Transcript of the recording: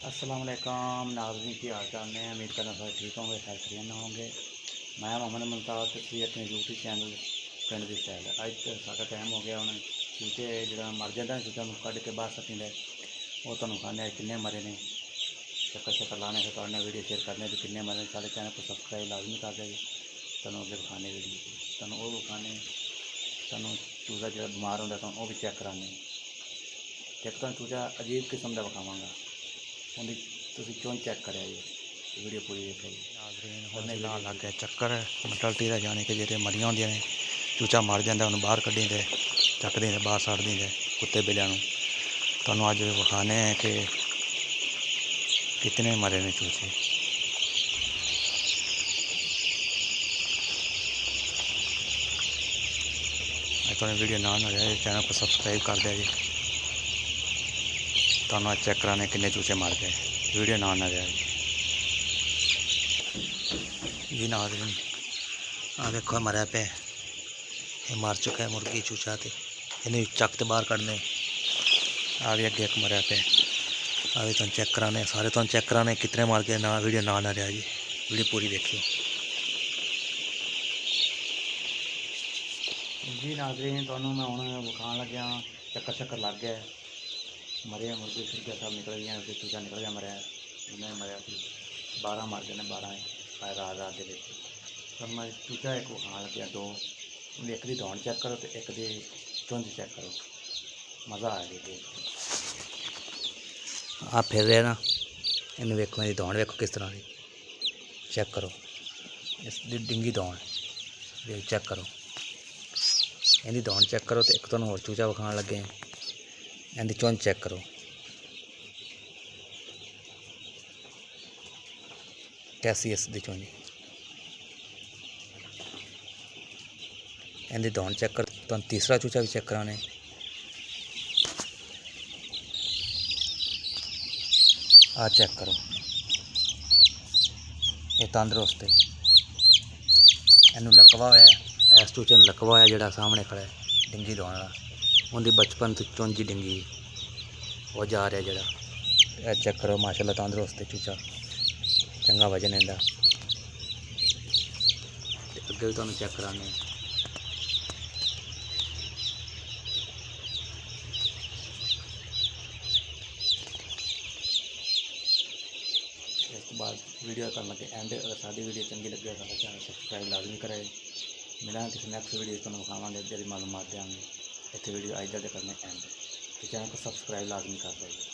अस्सलाम वालेकुम नाज़रीन की हाल चाल ने उम्मीद करना सब ठीक होंगे खैर खैरियत ना होंगे। मैं मोहम्मद मुमताज़ तुसीं अपने यूट्यूब चैनल पिंड दी सैल अज साडा टाइम हो गया हुण चूचे जिहड़ा मर जांदा चूचा नूं कढ के बाहर सट्टी दे वो तुहानूं खाने किन्ने मरे ने चक्कर शक्कर लाने फिर तुहाडे नाल वीडियो शेयर करने भी किन्ने मरे साडे चैनल को सबसक्राइब लाजमी कर दे जी। तुहानूं अगे विखाने वीडियो तुहानूं वो विखाने तुहानूं चूचा जिहड़ा बीमार हुंदा तुहानूं वो भी चैक कराने एक तुहानूं चूचा अजीब किस्म दा विखावांगा उन्हें तुसीं चुन चैक करें जी वीडियो पूरी देखो जी। नाज़रीन हुण असीं लाउण लग गए चक्कर मटलटी का जाने कि जेह्ड़े मरियां होंदियां ने चूचा मर जांदा उन्हें बाहर कड्ढी दे चक देंदे बाहर सट्ट देंदे कुत्ते बिल्लियां नूं। तुहानूं अज्ज विखाने कि कितने मरे ने चूचे। तुहानूं वीडियो ना जाए चैनल को सबसक्राइब कर दिया जी। तुहानूं अज्ज चेक कराने किन्ने चूचे मर गए वीडियो ना जाए जी। नाज़रीन आ देखो मरा पे ये मर चुका है मुर्गी चूचा तो इन्हें चक तो बाहर कढ़ने आ भी अगे एक मरा पे आ भी तुम चेक कराने सारे तुम चेक कराने कितने मर गए ना वीडियो ना रहा जी वीडियो पूरी देखियो जी। नाज़रीन तुहानूं मैं हुण विखाण लग्या चक्कर शक्कर लग गया मरे मुर्गे फिर सब निकल गए चूचा निकल गया मरिया उन्हें मरिया सी 12 मर गए 12 रात के तुहानूं मैं चूचा एक विखाण लग्या दो एक दी दौड़ चेक करो तो एक दी चुंझ चेक करो मज़ा आ गया देख के। आ फिर रहे ना इन वेखो इहदी दौड़ वेखो किस तरह की चेक करो इसकी डिंगी दौड़ चेक करो इहदी दौड़ चेक करो तो एक तुहानूं होर चूचा विखाण लगे इहदी चुंझ चेक करो कैसी इसकी चुंझ इहदी दौड़ चेक कर तुहानूं तीसरा चूचा भी चेक कराने आ चेक करो ये तंदरुस्त है इनू लकवा होया इस चूचे लकवा होया जिहड़ा सामने खड़ा है डिंगी दौड़ वाला उनकी बचपन तो चुंझ डिंगी वो जा रहा जिहड़ा चेक करो माशाल्लाह तंदरुस्त है चूचा चंगा वजन इहदा अगे भी तुहानूं चेक कराने इस तो बाद वीडियो कर लगे एंड अगर साड़ी वीडियो चंगी लगे तो चैनल सबसक्राइब लाजमी करे। मिला किसी नैक्सट वीडियो तुहानूं विखावांगे अगे दी मालूमात देंगे इतने वीडियो अज तक करने एंड तो चैनल को सबसक्राइब लाजमी कर दे।